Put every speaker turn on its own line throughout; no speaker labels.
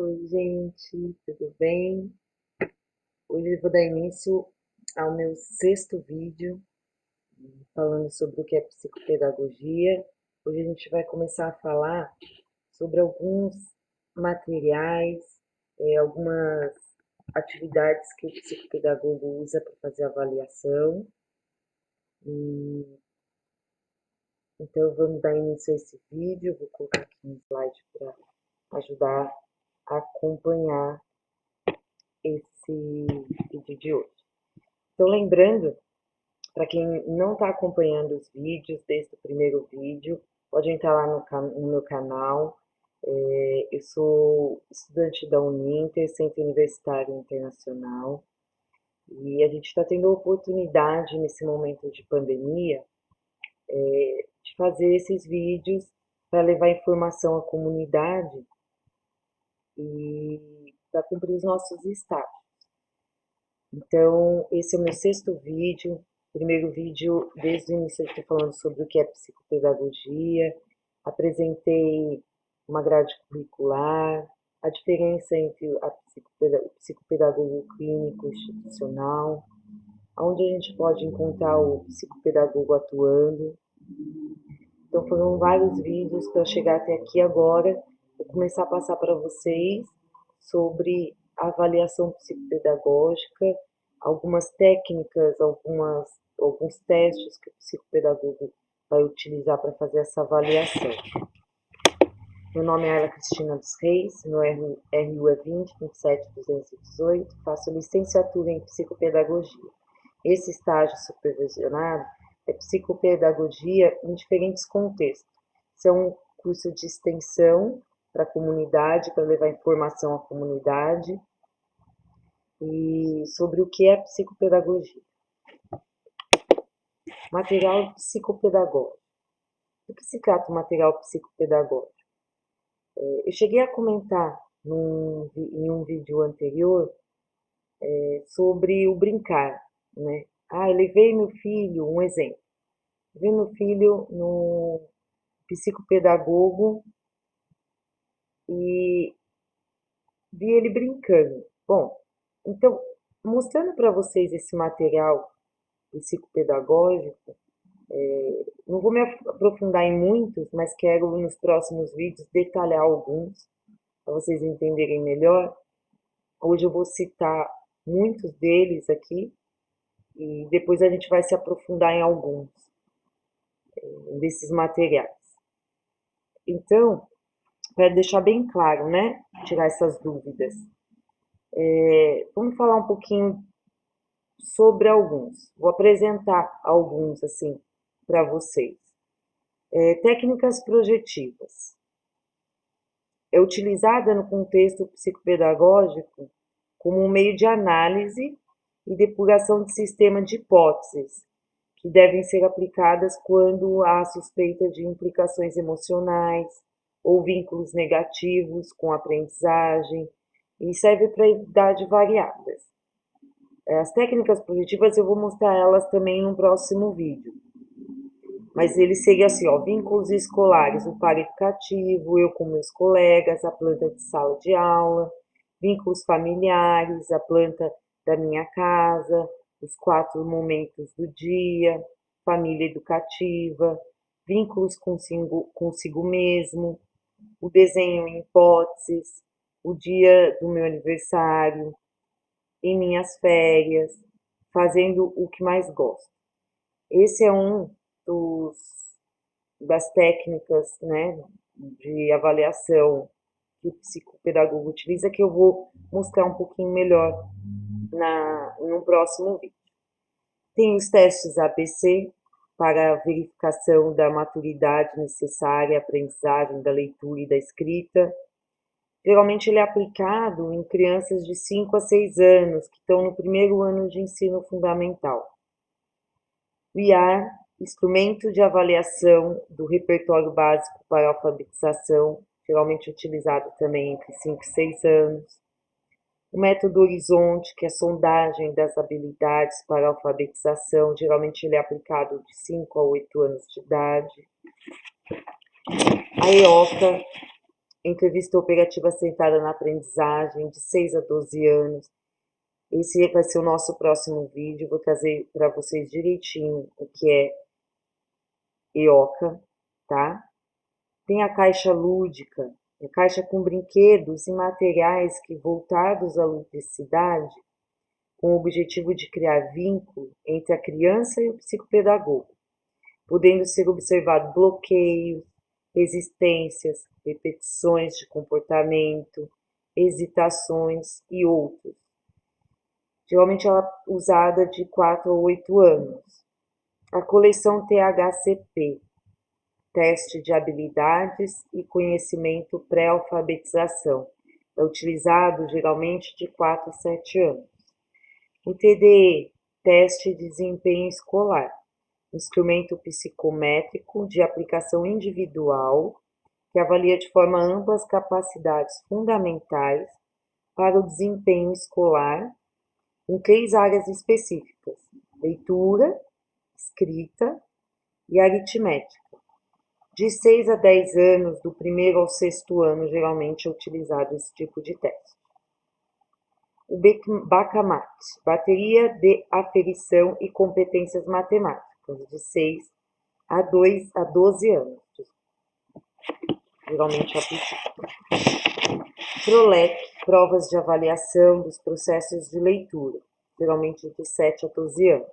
Oi, gente, tudo bem? Hoje eu vou dar início ao meu sexto vídeo falando sobre o que é psicopedagogia. Hoje a gente vai começar a falar sobre alguns materiais, algumas atividades que o psicopedagogo usa para fazer avaliação. Então vamos dar início a esse vídeo. Vou colocar aqui um slide para ajudar a acompanhar esse vídeo de hoje. Então, lembrando, para quem não está acompanhando os vídeos desde o primeiro vídeo, pode entrar lá no meu canal. Eu sou estudante da Uninter, Centro Universitário Internacional, e a gente está tendo a oportunidade, nesse momento de pandemia, de fazer esses vídeos para levar informação à comunidade e para cumprir os nossos estágios. Então, esse é o meu sexto vídeo. Primeiro vídeo, desde o início, eu estou falando sobre o que é psicopedagogia, apresentei uma grade curricular, a diferença entre o psicopedagogo clínico e institucional, onde a gente pode encontrar o psicopedagogo atuando. Então, foram vários vídeos para chegar até aqui agora. Vou começar a passar para vocês sobre a avaliação psicopedagógica, algumas técnicas, alguns testes que o psicopedagogo vai utilizar para fazer essa avaliação. Meu nome é Ayla Cristina dos Reis, meu RU é 27218, faço licenciatura em psicopedagogia. Esse estágio supervisionado é psicopedagogia em diferentes contextos. Isso é um curso de extensão para a comunidade, para levar informação à comunidade e sobre o que é psicopedagogia. Material psicopedagógico. Do que se trata o material psicopedagógico? Eu cheguei a comentar em um vídeo anterior sobre o brincar, né? Eu levei meu filho, um exemplo. Levei meu filho no psicopedagogo e vi ele brincando. Bom, então, mostrando para vocês esse material psicopedagógico, não vou me aprofundar em muitos, mas quero nos próximos vídeos detalhar alguns, para vocês entenderem melhor. Hoje eu vou citar muitos deles aqui, e depois a gente vai se aprofundar em alguns desses materiais. Então, para deixar bem claro, né? Tirar essas dúvidas. Vamos falar um pouquinho sobre alguns. Vou apresentar alguns assim para vocês. Técnicas projetivas. É utilizada no contexto psicopedagógico como um meio de análise e depuração de sistema de hipóteses, que devem ser aplicadas quando há suspeita de implicações emocionais ou vínculos negativos com a aprendizagem, e serve para evitar de variadas. As técnicas projetivas eu vou mostrar elas também no próximo vídeo. Mas ele seria assim, ó, vínculos escolares, o par educativo, eu com meus colegas, a planta de sala de aula, vínculos familiares, a planta da minha casa, os 4 momentos do dia, família educativa, vínculos consigo mesmo, o desenho em hipóteses, o dia do meu aniversário, em minhas férias, fazendo o que mais gosto. Esse é um das técnicas, né, de avaliação que o psicopedagogo utiliza, que eu vou mostrar um pouquinho melhor no próximo vídeo. Tem os testes ABC para a verificação da maturidade necessária à aprendizagem da leitura e da escrita. Geralmente ele é aplicado em crianças de 5 a 6 anos, que estão no primeiro ano de ensino fundamental. O IAR, instrumento de avaliação do repertório básico para alfabetização, geralmente utilizado também entre 5 e 6 anos. O método Horizonte, que é a sondagem das habilidades para alfabetização, geralmente ele é aplicado de 5 a 8 anos de idade. A EOCA, entrevista operativa centrada na aprendizagem, de 6 a 12 anos. Esse vai ser o nosso próximo vídeo, vou trazer para vocês direitinho o que é EOCA, tá? Tem a caixa lúdica, a caixa com brinquedos e materiais que voltados à ludicidade, com o objetivo de criar vínculo entre a criança e o psicopedagogo, podendo ser observado bloqueios, resistências, repetições de comportamento, hesitações e outros. Geralmente ela é usada de 4 a 8 anos. A coleção THCP, Teste de Habilidades e Conhecimento Pré-Alfabetização, é utilizado geralmente de 4 a 7 anos. O TDE, Teste de Desempenho Escolar, instrumento psicométrico de aplicação individual que avalia de forma ampla as capacidades fundamentais para o desempenho escolar em 3 áreas específicas: leitura, escrita e aritmética. De 6 a 10 anos, do primeiro ao sexto ano, geralmente é utilizado esse tipo de teste. O BACMAT, Bateria de Aferição e Competências Matemáticas, de 6 a 12 anos, geralmente aplicado. PROLEC, Provas de Avaliação dos Processos de Leitura, geralmente de 7 a 12 anos.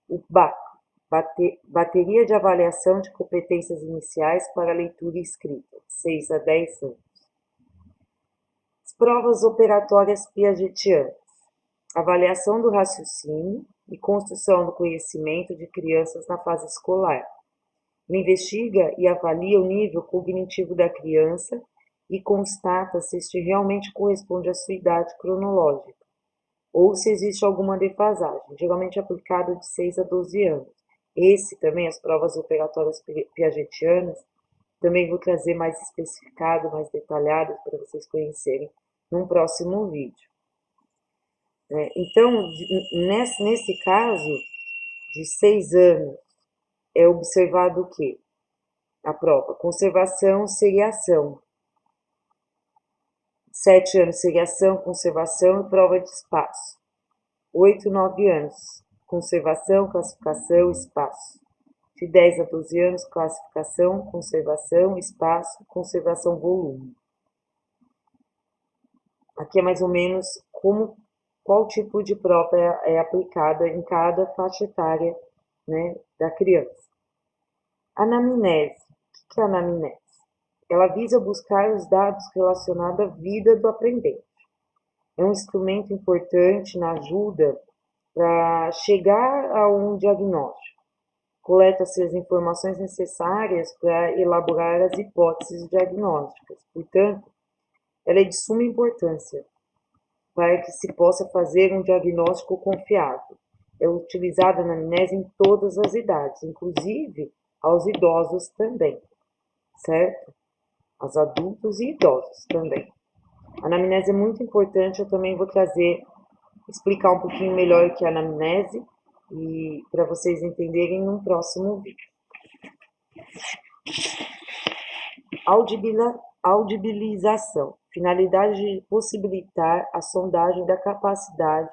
O BAC, Bateria de Avaliação de Competências Iniciais para Leitura e Escrita, de 6 a 10 anos. As provas operatórias piagetianas, avaliação do raciocínio e construção do conhecimento de crianças na fase escolar. Ele investiga e avalia o nível cognitivo da criança e constata se este realmente corresponde à sua idade cronológica, ou se existe alguma defasagem, geralmente aplicado de 6 a 12 anos. Esse também, as provas operatórias piagetianas, também vou trazer mais especificado, mais detalhado, para vocês conhecerem num próximo vídeo. Então, nesse caso, de 6 anos, é observado o quê? A prova, conservação, seriação. 7 anos, seriação, conservação e prova de espaço. 8, 9 anos, conservação, classificação, espaço. De 10 a 12 anos, classificação, conservação, espaço, conservação, volume. Aqui é mais ou menos qual tipo de prova é aplicada em cada faixa etária, né, da criança. Anamnese. O que é a anamnese? Ela visa buscar os dados relacionados à vida do aprendente. É um instrumento importante na ajuda para chegar a um diagnóstico. Coleta-se as informações necessárias para elaborar as hipóteses diagnósticas. Portanto, ela é de suma importância para que se possa fazer um diagnóstico confiável. É utilizada na anamnese em todas as idades, inclusive aos idosos também, certo? Aos adultos e idosos também. A anamnese é muito importante, eu também vou explicar um pouquinho melhor o que é a anamnese e para vocês entenderem num próximo vídeo. Audibilização. Finalidade de possibilitar a sondagem da capacidade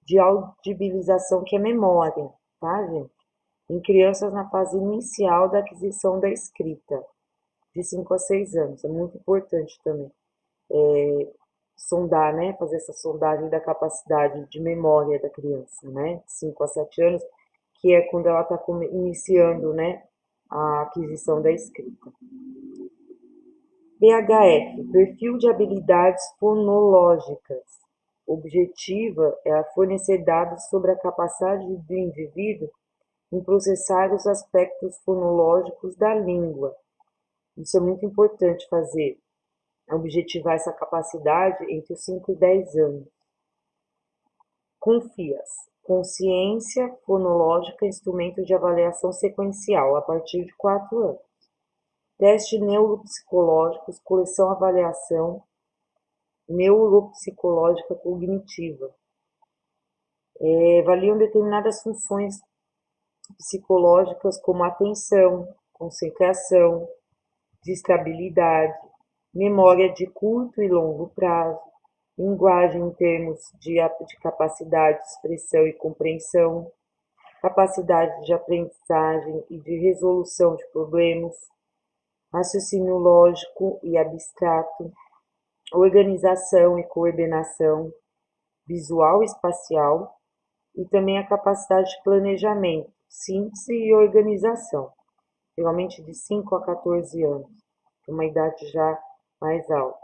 de audibilização, que é memória, tá, gente? Em crianças na fase inicial da aquisição da escrita, de 5 a 6 anos. É muito importante também sondar, né? Fazer essa sondagem da capacidade de memória da criança, né? De 5 a 7 anos, que é quando ela está iniciando, né, a aquisição da escrita. PHF, Perfil de Habilidades Fonológicas. O objetivo é fornecer dados sobre a capacidade do indivíduo em processar os aspectos fonológicos da língua. Isso é muito importante fazer, objetivar essa capacidade entre os 5 e 10 anos. CONFIAS, Consciência Fonológica, Instrumento de Avaliação Sequencial, a partir de 4 anos. Testes neuropsicológicos, coleção avaliação neuropsicológica cognitiva. Avaliam determinadas funções psicológicas como atenção, concentração, distrabilidade, memória de curto e longo prazo, linguagem em termos de capacidade de expressão e compreensão, capacidade de aprendizagem e de resolução de problemas, raciocínio lógico e abstrato, organização e coordenação, visual e espacial, e também a capacidade de planejamento, síntese e organização, geralmente de 5 a 14 anos, uma idade já mais alta.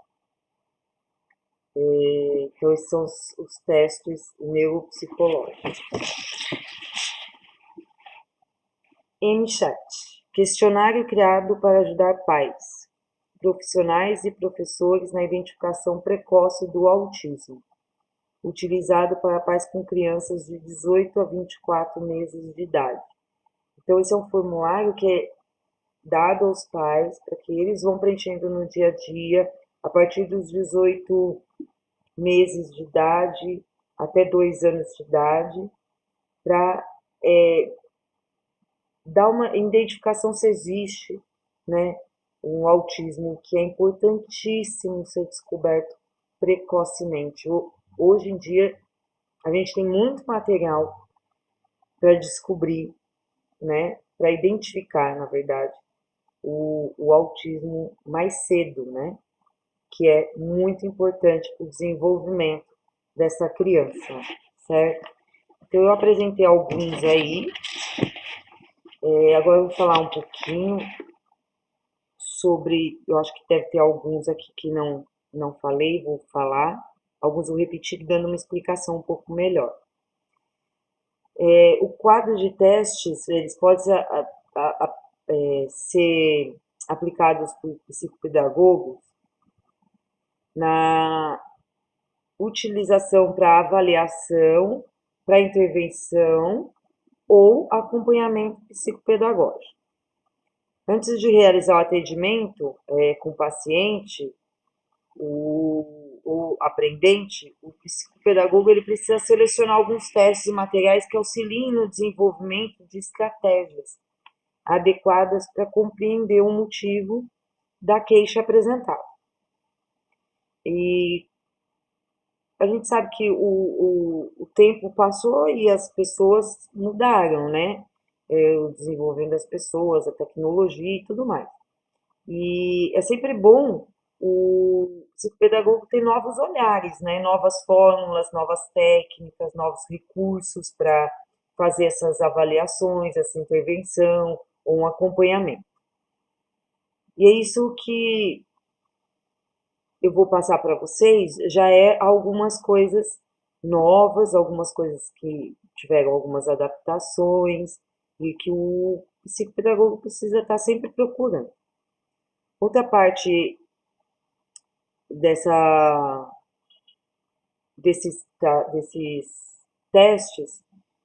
Então, esses são os testes neuropsicológicos. MChat, questionário criado para ajudar pais, profissionais e professores na identificação precoce do autismo, utilizado para pais com crianças de 18 a 24 meses de idade. Então, esse é um formulário que é dado aos pais para que eles vão preenchendo no dia a dia, a partir dos 18 meses de idade até 2 anos de idade, para dar uma identificação se existe, né, um autismo, que é importantíssimo ser descoberto precocemente. Hoje em dia, a gente tem muito material para descobrir, né, para identificar, na verdade, o autismo mais cedo, né, que é muito importante para o desenvolvimento dessa criança, certo? Então, eu apresentei alguns aí, agora eu vou falar um pouquinho sobre, eu acho que deve ter alguns aqui que não falei, vou falar, alguns eu repeti dando uma explicação um pouco melhor. O quadro de testes, eles podem ser aplicados por psicopedagogos na utilização para avaliação, para intervenção ou acompanhamento psicopedagógico. Antes de realizar o atendimento com o paciente, o aprendente, o psicopedagogo ele precisa selecionar alguns testes e materiais que auxiliem no desenvolvimento de estratégias adequadas para compreender o motivo da queixa apresentada. E a gente sabe que o tempo passou e as pessoas mudaram, né? O desenvolvimento das pessoas, a tecnologia e tudo mais. E é sempre bom o psicopedagogo ter novos olhares, né? Novas fórmulas, novas técnicas, novos recursos para fazer essas avaliações, essa intervenção ou um acompanhamento. E é isso que eu vou passar para vocês, já é algumas coisas novas, algumas coisas que tiveram algumas adaptações e que o psicopedagogo precisa estar sempre procurando. Outra parte desses testes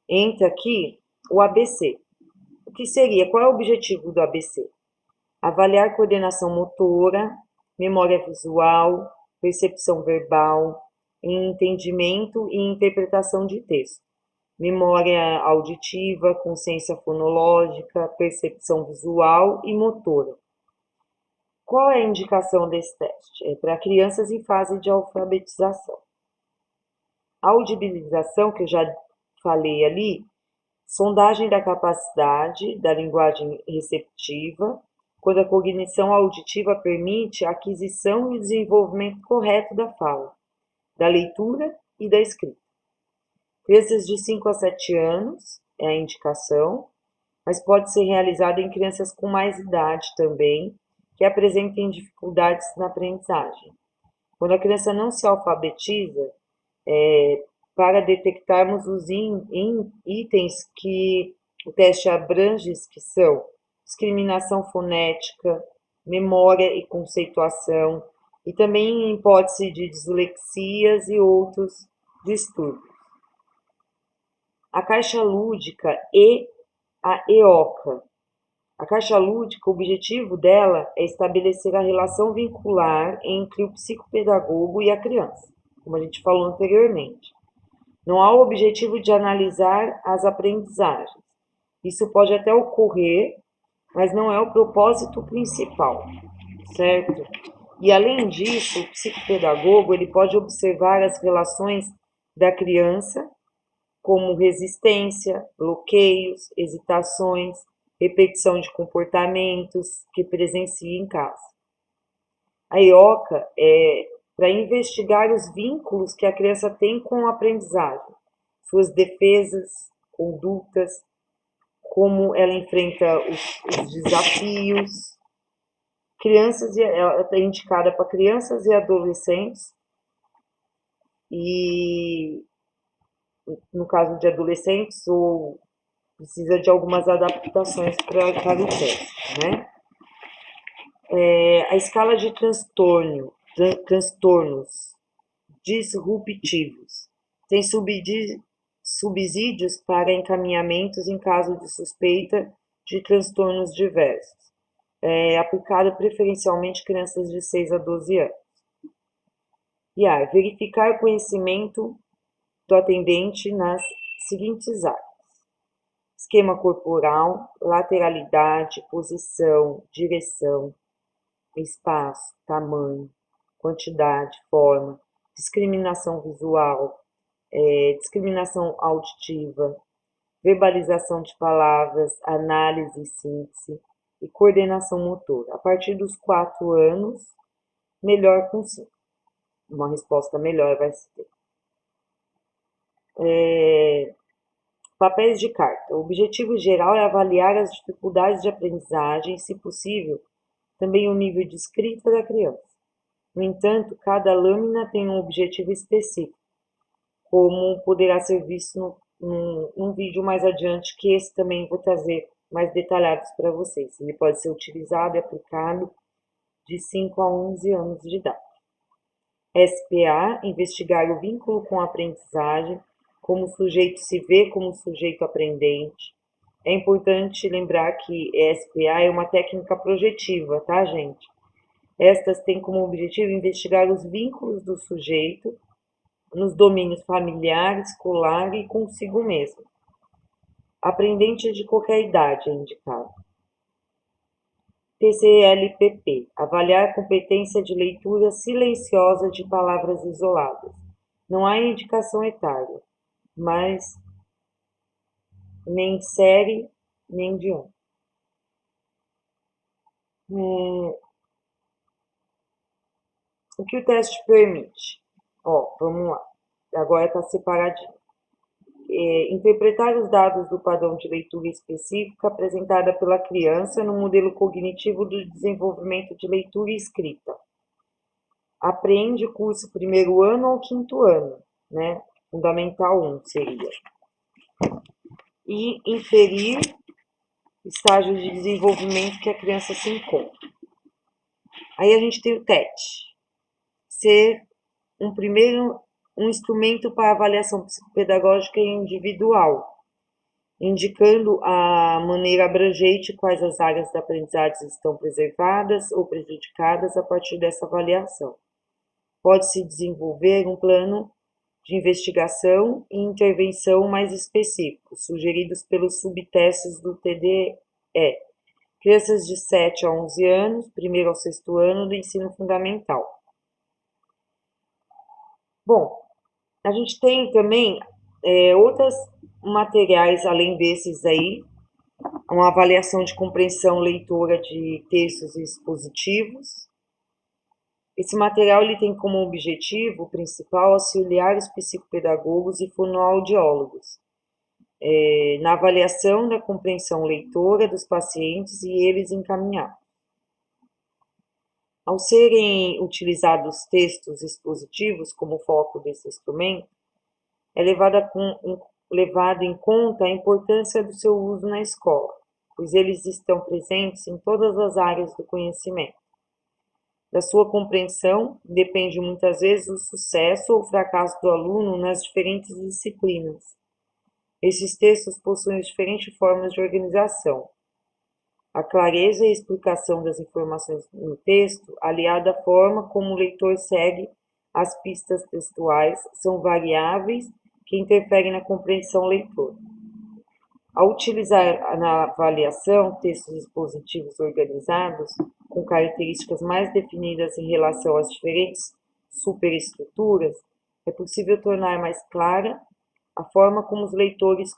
entra aqui o ABC. O que seria? Qual é o objetivo do ABC? Avaliar coordenação motora, memória visual, percepção verbal, entendimento e interpretação de texto, memória auditiva, consciência fonológica, percepção visual e motora. Qual é a indicação desse teste? É para crianças em fase de alfabetização. A audibilização, que eu já falei ali, sondagem da capacidade da linguagem receptiva, quando a cognição auditiva permite a aquisição e o desenvolvimento correto da fala, da leitura e da escrita. Crianças de 5 a 7 anos é a indicação, mas pode ser realizada em crianças com mais idade também, que apresentem dificuldades na aprendizagem. Quando a criança não se alfabetiza, para detectarmos os itens que o teste abrange, que são discriminação fonética, memória e conceituação, e também em hipótese de dislexias e outros distúrbios. A caixa lúdica e a EOCA. A caixa lúdica, o objetivo dela é estabelecer a relação vincular entre o psicopedagogo e a criança, como a gente falou anteriormente. Não há o objetivo de analisar as aprendizagens. Isso pode até ocorrer, mas não é o propósito principal, certo? E além disso, o psicopedagogo ele pode observar as relações da criança, como resistência, bloqueios, hesitações, repetição de comportamentos que presencia em casa. A IOCA é para investigar os vínculos que a criança tem com a aprendizagem, suas defesas, condutas, como ela enfrenta os desafios. Ela é indicada para crianças e adolescentes, e no caso de adolescentes, ou precisa de algumas adaptações para o teste, né? A escala de transtornos disruptivos tem subsídios para encaminhamentos em caso de suspeita de transtornos diversos, aplicado preferencialmente crianças de 6 a 12 anos. E verificar o conhecimento do atendente nas seguintes áreas: esquema corporal, lateralidade, posição, direção, espaço, tamanho, quantidade, forma, discriminação visual, discriminação auditiva, verbalização de palavras, análise e síntese e coordenação motora. A partir dos 4 anos, melhor com 5. Uma resposta melhor vai se ter. Papéis de carta. O objetivo geral é avaliar as dificuldades de aprendizagem e, se possível, também o nível de escrita da criança. No entanto, cada lâmina tem um objetivo específico, como poderá ser visto num vídeo mais adiante, que esse também vou trazer mais detalhados para vocês. Ele pode ser utilizado e aplicado de 5 a 11 anos de idade. SPA, investigar o vínculo com a aprendizagem, como o sujeito se vê como sujeito aprendente. É importante lembrar que SPA é uma técnica projetiva, tá, gente? Estas têm como objetivo investigar os vínculos do sujeito nos domínios familiar, escolar e consigo mesmo. Aprendente de qualquer idade é indicado. TCLPP, avaliar a competência de leitura silenciosa de palavras isoladas. Não há indicação etária, mas nem série, nem de ano. O que o teste permite? Vamos lá. Agora está separadinho. Interpretar os dados do padrão de leitura específica apresentada pela criança no modelo cognitivo do desenvolvimento de leitura e escrita. Aprende curso primeiro ano ou quinto ano, né? Fundamental 1 seria. E inferir estágio de desenvolvimento que a criança se encontra. Aí a gente tem o TET, ser um instrumento para avaliação psicopedagógica individual, indicando a maneira abrangente quais as áreas da aprendizagem estão preservadas ou prejudicadas a partir dessa avaliação. Pode-se desenvolver um plano de investigação e intervenção mais específicos, sugeridos pelos subtestes do TDE. Crianças de 7 a 11 anos, primeiro ao sexto ano do ensino fundamental. Bom, a gente tem também outros materiais além desses aí, uma avaliação de compreensão leitora de textos expositivos. Esse material ele tem como objetivo principal auxiliar os psicopedagogos e fonoaudiólogos na avaliação da compreensão leitora dos pacientes e eles encaminhados. Ao serem utilizados textos expositivos como foco desse instrumento, é levado em conta a importância do seu uso na escola, pois eles estão presentes em todas as áreas do conhecimento. Da sua compreensão depende muitas vezes o sucesso ou fracasso do aluno nas diferentes disciplinas. Esses textos possuem diferentes formas de organização. A clareza e a explicação das informações no texto, aliada à forma como o leitor segue as pistas textuais, são variáveis que interferem na compreensão leitora. Ao utilizar na avaliação textos expositivos organizados, com características mais definidas em relação às diferentes superestruturas, é possível tornar mais clara a forma como os leitores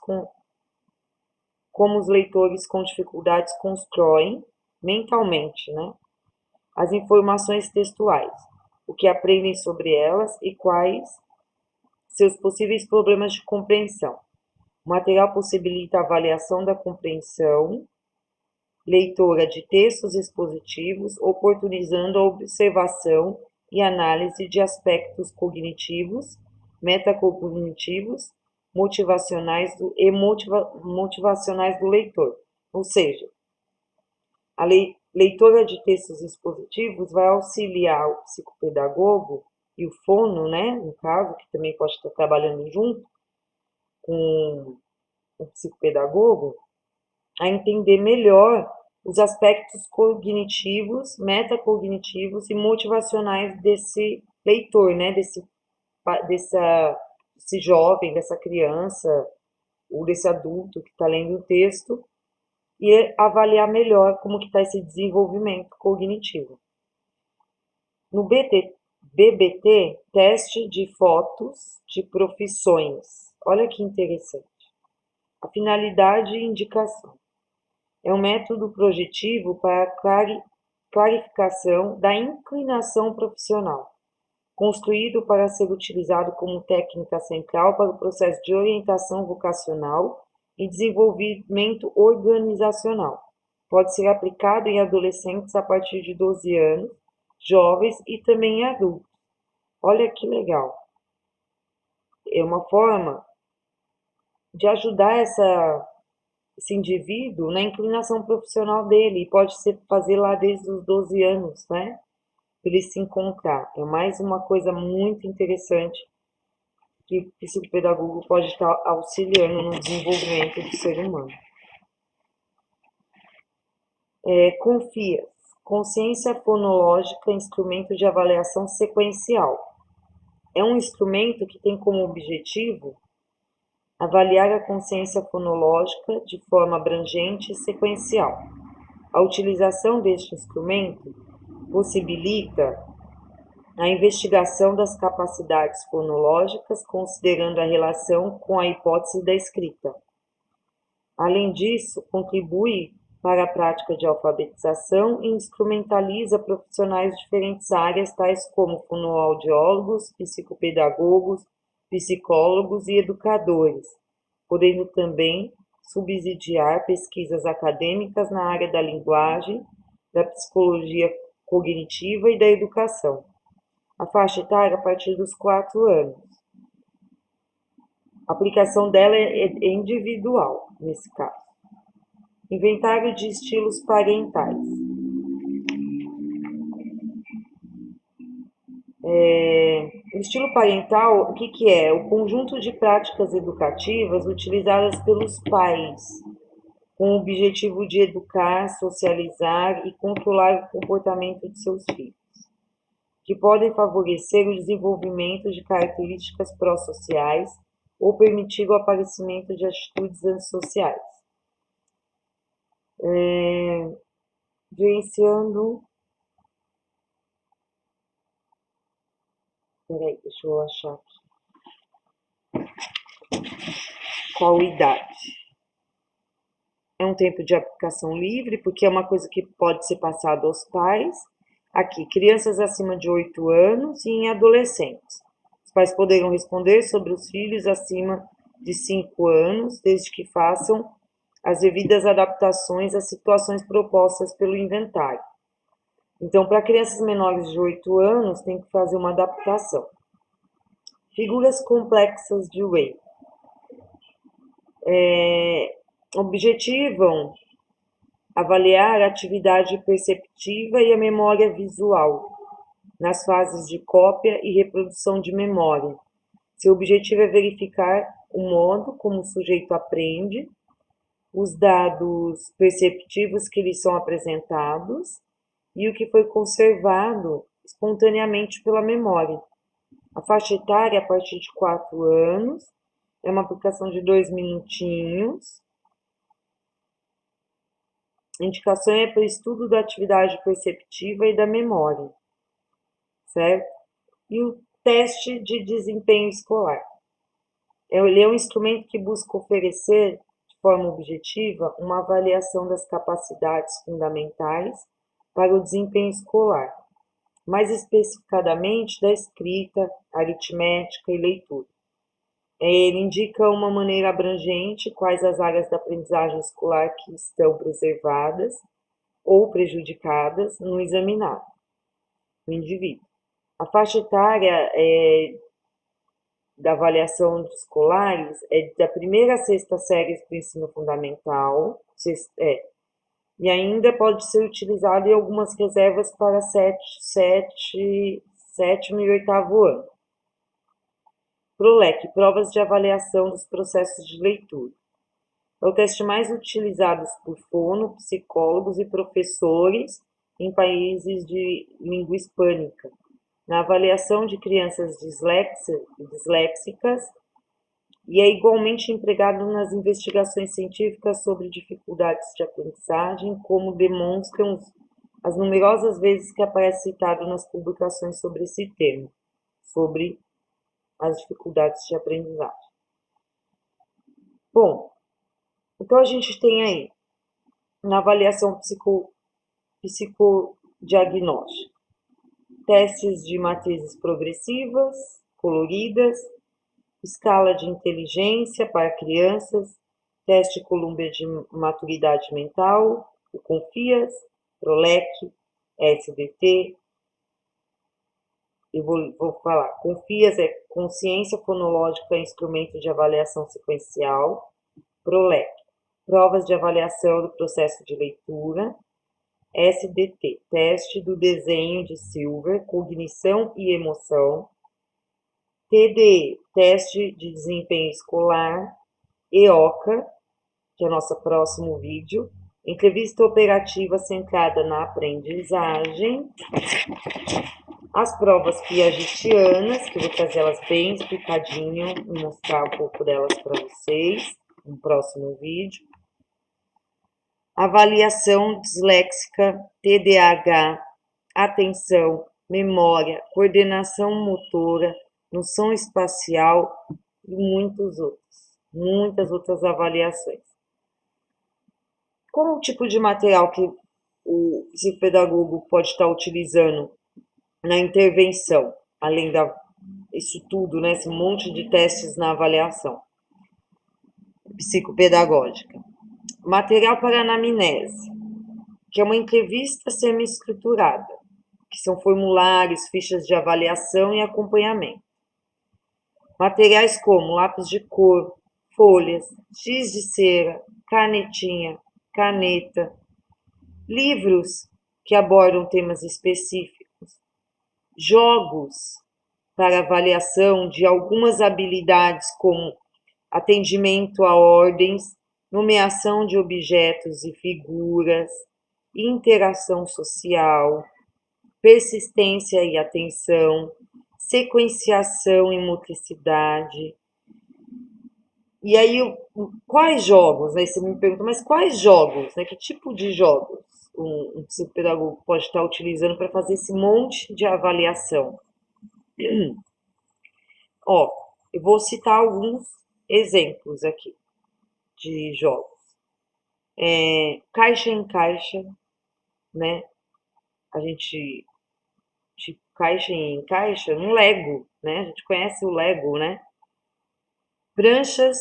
com dificuldades constroem mentalmente, né, as informações textuais, o que aprendem sobre elas e quais seus possíveis problemas de compreensão. O material possibilita a avaliação da compreensão leitora de textos expositivos, oportunizando a observação e análise de aspectos cognitivos, metacognitivos, motivacionais do leitor. Ou seja, a leitora de textos expositivos vai auxiliar o psicopedagogo e o fono, né, no caso, que também pode estar trabalhando junto com o psicopedagogo, a entender melhor os aspectos cognitivos, metacognitivos e motivacionais desse leitor, né, desse jovem, dessa criança ou desse adulto que está lendo o texto e avaliar melhor como que está esse desenvolvimento cognitivo. No BBT, teste de fotos de profissões. Olha que interessante. A finalidade e indicação. É um método projetivo para clarificação da inclinação profissional, construído para ser utilizado como técnica central para o processo de orientação vocacional e desenvolvimento organizacional. Pode ser aplicado em adolescentes a partir de 12 anos, jovens e também em adultos. Olha que legal. É uma forma de ajudar esse indivíduo na inclinação profissional dele, e pode ser fazer lá desde os 12 anos, né? Para ele se encontrar. É mais uma coisa muito interessante que o psicopedagogo pode estar auxiliando no desenvolvimento do ser humano. CONFIAS, Consciência Fonológica, Instrumento de Avaliação Sequencial. É um instrumento que tem como objetivo avaliar a consciência fonológica de forma abrangente e sequencial. A utilização deste instrumento possibilita a investigação das capacidades fonológicas, considerando a relação com a hipótese da escrita. Além disso, contribui para a prática de alfabetização e instrumentaliza profissionais de diferentes áreas, tais como fonoaudiólogos, psicopedagogos, psicólogos e educadores, podendo também subsidiar pesquisas acadêmicas na área da linguagem, da psicologia cognitiva e da educação. A faixa etária a partir dos 4 anos. A aplicação dela é individual, nesse caso. Inventário de estilos parentais. O estilo parental, o que é? O conjunto de práticas educativas utilizadas pelos pais, com o objetivo de educar, socializar e controlar o comportamento de seus filhos, que podem favorecer o desenvolvimento de características pró-sociais ou permitir o aparecimento de atitudes antissociais. Gerenciando. Peraí, deixa eu achar aqui. Qual idade? É um tempo de aplicação livre, porque é uma coisa que pode ser passada aos pais. Aqui, crianças acima de 8 anos e em adolescentes. Os pais poderão responder sobre os filhos acima de 5 anos, desde que façam as devidas adaptações às situações propostas pelo inventário. Então, para crianças menores de 8 anos, tem que fazer uma adaptação. Figuras complexas de Way. Objetivam avaliar a atividade perceptiva e a memória visual nas fases de cópia e reprodução de memória. Seu objetivo é verificar o modo como o sujeito aprende, os dados perceptivos que lhe são apresentados e o que foi conservado espontaneamente pela memória. A faixa etária, a partir de 4 anos, é uma aplicação de 2 minutinhos. Indicação é para o estudo da atividade perceptiva e da memória, certo? E o teste de desempenho escolar. Ele é um instrumento que busca oferecer, de forma objetiva, uma avaliação das capacidades fundamentais para o desempenho escolar, mais especificadamente da escrita, aritmética e leitura. Ele indica uma maneira abrangente quais as áreas da aprendizagem escolar que estão preservadas ou prejudicadas no examinado, no indivíduo. A faixa etária da avaliação de escolares é da primeira a sexta série do ensino fundamental, e ainda pode ser utilizado em algumas reservas para sétimo e oitavo ano. PROLEC, provas de avaliação dos processos de leitura. É o teste mais utilizado por fono, psicólogos e professores em países de língua hispânica, na avaliação de crianças disléxicas, e é igualmente empregado nas investigações científicas sobre dificuldades de aprendizagem, como demonstram as numerosas vezes que aparece citado nas publicações sobre esse tema, sobre as dificuldades de aprendizagem. Bom, então a gente tem aí, na avaliação psicodiagnóstica, testes de matrizes progressivas, coloridas, escala de inteligência para crianças, teste Columbia de maturidade mental, o CONFIAS, PROLEC, SDT. Eu vou falar. CONFIAS é Consciência Fonológica e Instrumento de Avaliação Sequencial. PROLEC, Provas de Avaliação do Processo de Leitura. SDT, Teste do Desenho de Silver, Cognição e Emoção. TDE, Teste de Desempenho Escolar. EOCA, que é o nosso próximo vídeo. Entrevista operativa centrada na aprendizagem. As provas piagetianas, que eu vou trazer elas bem explicadinho e mostrar um pouco delas para vocês no próximo vídeo. Avaliação disléxica, TDAH, atenção, memória, coordenação motora, noção espacial e muitas outras avaliações. Qual o tipo de material que o psicopedagogo pode estar utilizando na intervenção, além disso tudo, né, esse monte de testes na avaliação psicopedagógica? Material para anamnese, que é uma entrevista semi-estruturada, que são formulários, fichas de avaliação e acompanhamento. Materiais como lápis de cor, folhas, giz de cera, canetinha, caneta, livros que abordam temas específicos, jogos para avaliação de algumas habilidades como atendimento a ordens, nomeação de objetos e figuras, interação social, persistência e atenção, sequenciação e motricidade. E aí, quais jogos, né? Você me pergunta, mas quais jogos, né? Que tipo de jogos um psicopedagogo pode estar utilizando para fazer esse monte de avaliação? Ó, eu vou citar alguns exemplos aqui de jogos. Caixa em caixa, né? A gente, tipo, caixa em caixa, um Lego, né? A gente conhece o Lego, né? Pranchas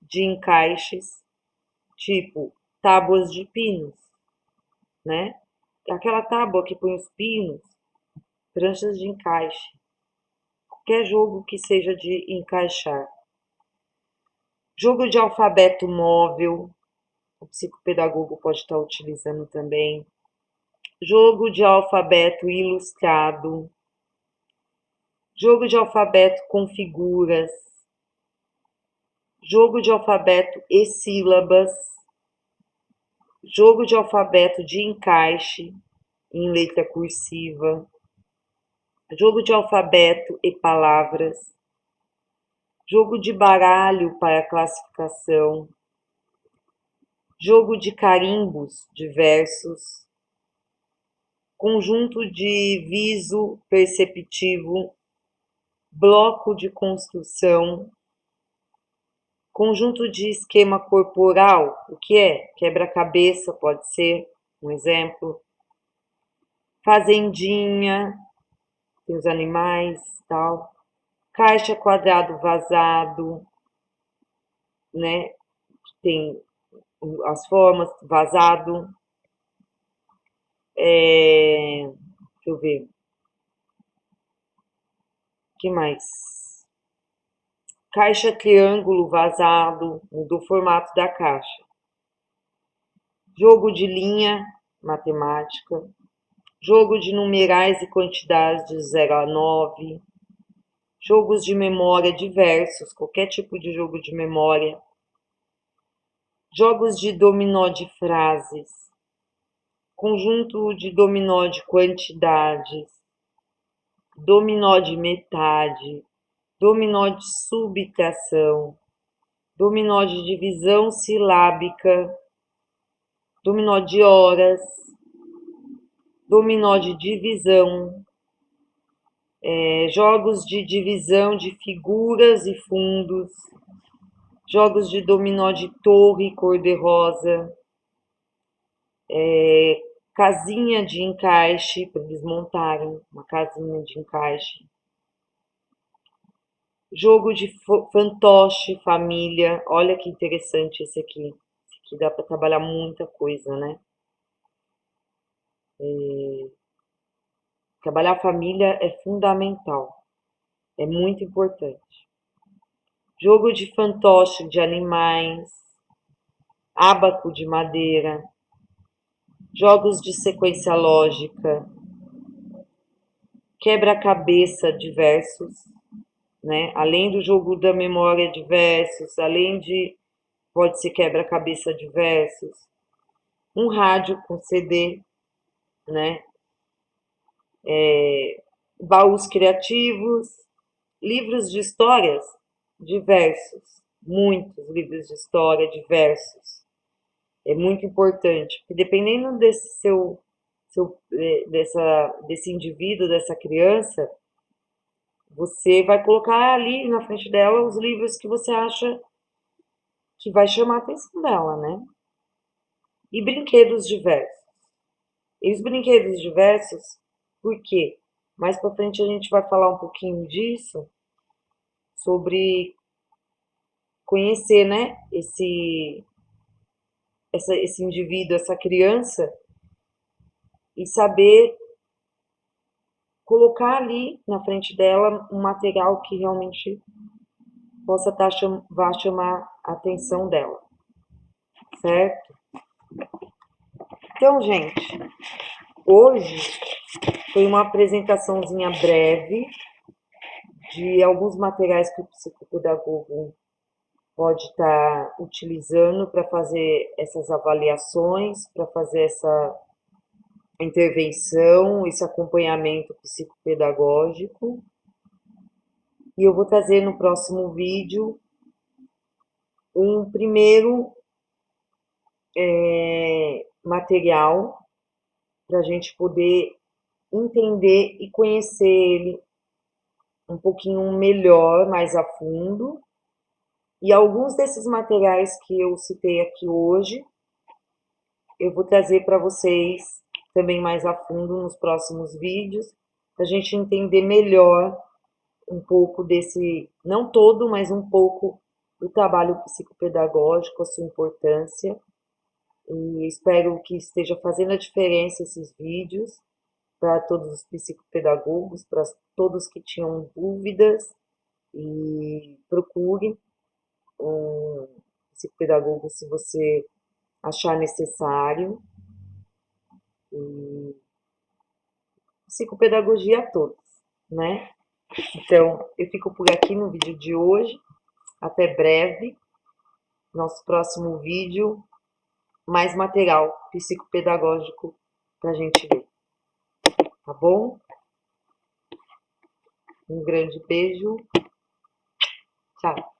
de encaixes, tipo tábuas de pinos, né? Aquela tábua que põe os pinos, pranchas de encaixe. Qualquer jogo que seja de encaixar. Jogo de alfabeto móvel, o psicopedagogo pode estar utilizando também. Jogo de alfabeto ilustrado. Jogo de alfabeto com figuras. Jogo de alfabeto e sílabas. Jogo de alfabeto de encaixe em letra cursiva. Jogo de alfabeto e palavras. Jogo de baralho para classificação. jogo de carimbos diversos, conjunto de viso perceptivo, bloco de construção, conjunto de esquema corporal, o que é? Quebra-cabeça, pode ser um exemplo. Fazendinha, tem os animais, tal. Caixa quadrado vazado, né? Tem as formas, vazado. Deixa eu ver. O que mais? Caixa triângulo vazado, mudou o formato da caixa. Jogo de linha, matemática. Jogo de numerais e quantidades de 0 a 9. Jogos de memória diversos, qualquer tipo de jogo de memória. Jogos de dominó de frases. Conjunto de dominó de quantidades. Dominó de metade. Dominó de subtração. Dominó de divisão silábica. Dominó de horas. Dominó de divisão. Jogos de divisão de figuras e fundos, jogos de dominó de torre cor-de-rosa, casinha de encaixe, para eles montarem uma casinha de encaixe, jogo de fantoche, família, olha que interessante esse aqui dá para trabalhar muita coisa, né? Trabalhar a família é fundamental, é muito importante. Jogo de fantoche de animais, ábaco de madeira, jogos de sequência lógica, quebra-cabeça diversos, né? Além do jogo da memória diversos, além de pode ser quebra-cabeça diversos, um rádio com CD, né? Baús criativos, livros de histórias diversos, muitos livros de história diversos. É muito importante, porque dependendo desse indivíduo, dessa criança, você vai colocar ali na frente dela os livros que você acha que vai chamar a atenção dela, né? E brinquedos diversos. E os brinquedos diversos, por quê? Mais para frente a gente vai falar um pouquinho disso, sobre conhecer, né, esse indivíduo, essa criança, e saber colocar ali na frente dela um material que realmente vá chamar a atenção dela, certo? Então, gente, hoje foi uma apresentaçãozinha breve de alguns materiais que o psicopedagogo pode estar utilizando para fazer essas avaliações, para fazer essa intervenção, esse acompanhamento psicopedagógico. E eu vou trazer no próximo vídeo um primeiro material para a gente poder entender e conhecer ele um pouquinho melhor, mais a fundo. E alguns desses materiais que eu citei aqui hoje, eu vou trazer para vocês também mais a fundo nos próximos vídeos, para a gente entender melhor um pouco desse, não todo, mas um pouco do trabalho psicopedagógico, a sua importância. E espero que esteja fazendo a diferença esses vídeos para todos os psicopedagogos, para todos que tinham dúvidas, e procure um psicopedagogo se você achar necessário. E psicopedagogia a todos, né? Então, eu fico por aqui no vídeo de hoje. Até breve. Nosso próximo vídeo, mais material psicopedagógico para a gente ver. Tá bom? Um grande beijo. Tchau.